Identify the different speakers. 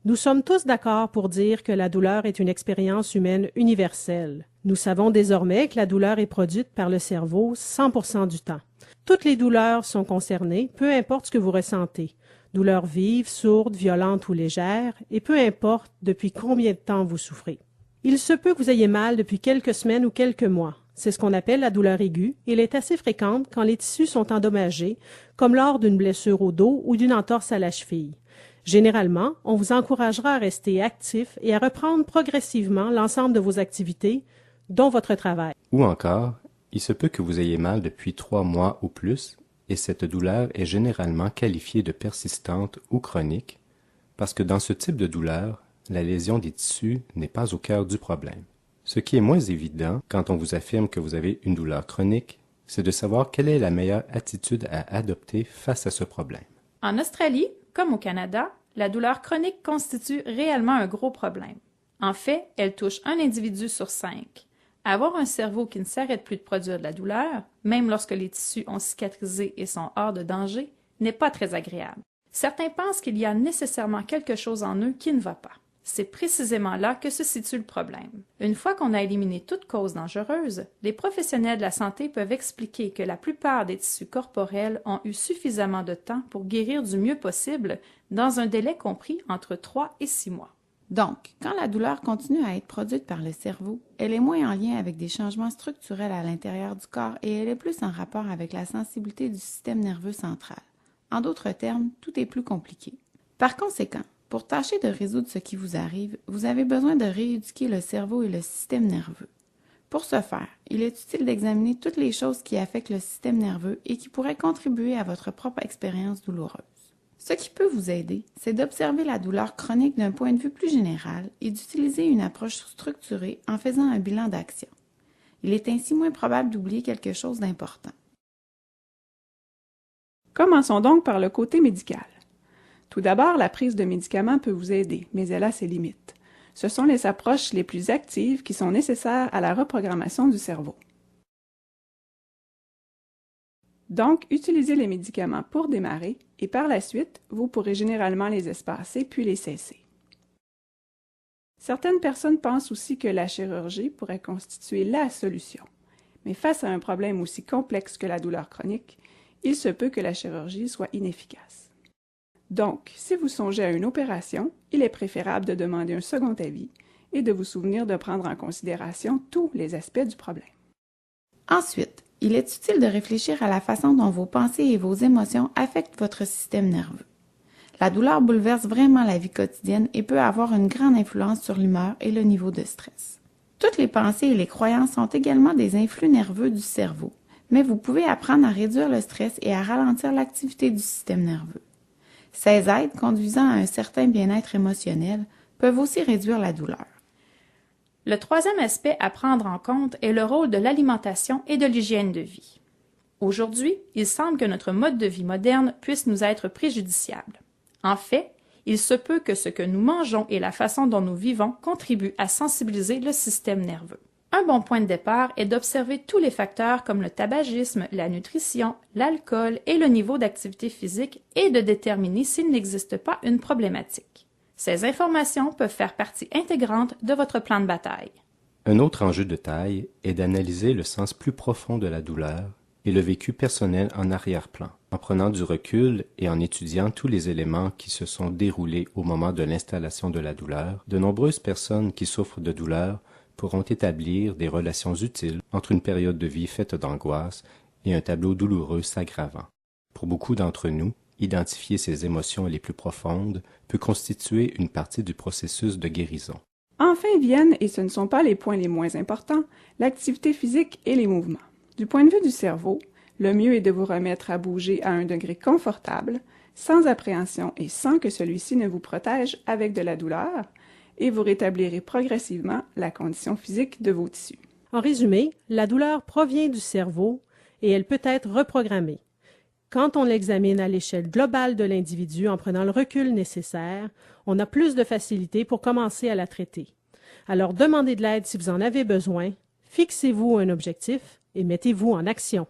Speaker 1: Nous sommes tous d'accord pour dire que la douleur est une expérience humaine universelle. Nous savons désormais que la douleur est produite par le cerveau 100% du temps. Toutes les douleurs sont concernées, peu importe ce que vous ressentez. Douleurs vives, sourdes, violentes ou légères, et peu importe depuis combien de temps vous souffrez. Il se peut que vous ayez mal depuis quelques semaines ou quelques mois. C'est ce qu'on appelle la douleur aiguë et elle est assez fréquente quand les tissus sont endommagés, comme lors d'une blessure au dos ou d'une entorse à la cheville. Généralement, on vous encouragera à rester actif et à reprendre progressivement l'ensemble de vos activités, dont votre travail.
Speaker 2: Ou encore, il se peut que vous ayez mal depuis 3 mois ou plus, et cette douleur est généralement qualifiée de persistante ou chronique, parce que dans ce type de douleur, la lésion des tissus n'est pas au cœur du problème. Ce qui est moins évident quand on vous affirme que vous avez une douleur chronique, c'est de savoir quelle est la meilleure attitude à adopter face à ce problème.
Speaker 3: En Australie, comme au Canada, la douleur chronique constitue réellement un gros problème. En fait, elle touche un individu sur 5. Avoir un cerveau qui ne s'arrête plus de produire de la douleur, même lorsque les tissus ont cicatrisé et sont hors de danger, n'est pas très agréable. Certains pensent qu'il y a nécessairement quelque chose en eux qui ne va pas. C'est précisément là que se situe le problème. Une fois qu'on a éliminé toute cause dangereuse, les professionnels de la santé peuvent expliquer que la plupart des tissus corporels ont eu suffisamment de temps pour guérir du mieux possible dans un délai compris entre 3 et 6 mois.
Speaker 4: Donc, quand la douleur continue à être produite par le cerveau, elle est moins en lien avec des changements structurels à l'intérieur du corps et elle est plus en rapport avec la sensibilité du système nerveux central. En d'autres termes, tout est plus compliqué. Par conséquent, pour tâcher de résoudre ce qui vous arrive, vous avez besoin de rééduquer le cerveau et le système nerveux. Pour ce faire, il est utile d'examiner toutes les choses qui affectent le système nerveux et qui pourraient contribuer à votre propre expérience douloureuse. Ce qui peut vous aider, c'est d'observer la douleur chronique d'un point de vue plus général et d'utiliser une approche structurée en faisant un bilan d'action. Il est ainsi moins probable d'oublier quelque chose d'important.
Speaker 5: Commençons donc par le côté médical. Tout d'abord, la prise de médicaments peut vous aider, mais elle a ses limites. Ce sont les approches les plus actives qui sont nécessaires à la reprogrammation du cerveau. Donc, utilisez les médicaments pour démarrer et par la suite, vous pourrez généralement les espacer puis les cesser. Certaines personnes pensent aussi que la chirurgie pourrait constituer la solution. Mais face à un problème aussi complexe que la douleur chronique, il se peut que la chirurgie soit inefficace. Donc, si vous songez à une opération, il est préférable de demander un second avis et de vous souvenir de prendre en considération tous les aspects du problème.
Speaker 4: Ensuite, il est utile de réfléchir à la façon dont vos pensées et vos émotions affectent votre système nerveux. La douleur bouleverse vraiment la vie quotidienne et peut avoir une grande influence sur l'humeur et le niveau de stress. Toutes les pensées et les croyances sont également des influx nerveux du cerveau, mais vous pouvez apprendre à réduire le stress et à ralentir l'activité du système nerveux. Ces aides conduisant à un certain bien-être émotionnel peuvent aussi réduire la douleur.
Speaker 3: Le troisième aspect à prendre en compte est le rôle de l'alimentation et de l'hygiène de vie. Aujourd'hui, il semble que notre mode de vie moderne puisse nous être préjudiciable. En fait, il se peut que ce que nous mangeons et la façon dont nous vivons contribuent à sensibiliser le système nerveux. Un bon point de départ est d'observer tous les facteurs comme le tabagisme, la nutrition, l'alcool et le niveau d'activité physique et de déterminer s'il n'existe pas une problématique. Ces informations peuvent faire partie intégrante de votre plan de bataille.
Speaker 2: Un autre enjeu de taille est d'analyser le sens plus profond de la douleur et le vécu personnel en arrière-plan, en prenant du recul et en étudiant tous les éléments qui se sont déroulés au moment de l'installation de la douleur. De nombreuses personnes qui souffrent de douleur pourront établir des relations utiles entre une période de vie faite d'angoisse et un tableau douloureux s'aggravant. Pour beaucoup d'entre nous, identifier ces émotions les plus profondes peut constituer une partie du processus de guérison.
Speaker 5: Enfin viennent, et ce ne sont pas les points les moins importants, l'activité physique et les mouvements. Du point de vue du cerveau, le mieux est de vous remettre à bouger à un degré confortable, sans appréhension et sans que celui-ci ne vous protège avec de la douleur, et vous rétablirez progressivement la condition physique de vos tissus.
Speaker 1: En résumé, la douleur provient du cerveau et elle peut être reprogrammée. Quand on l'examine à l'échelle globale de l'individu en prenant le recul nécessaire, on a plus de facilité pour commencer à la traiter. Alors demandez de l'aide si vous en avez besoin, fixez-vous un objectif et mettez-vous en action.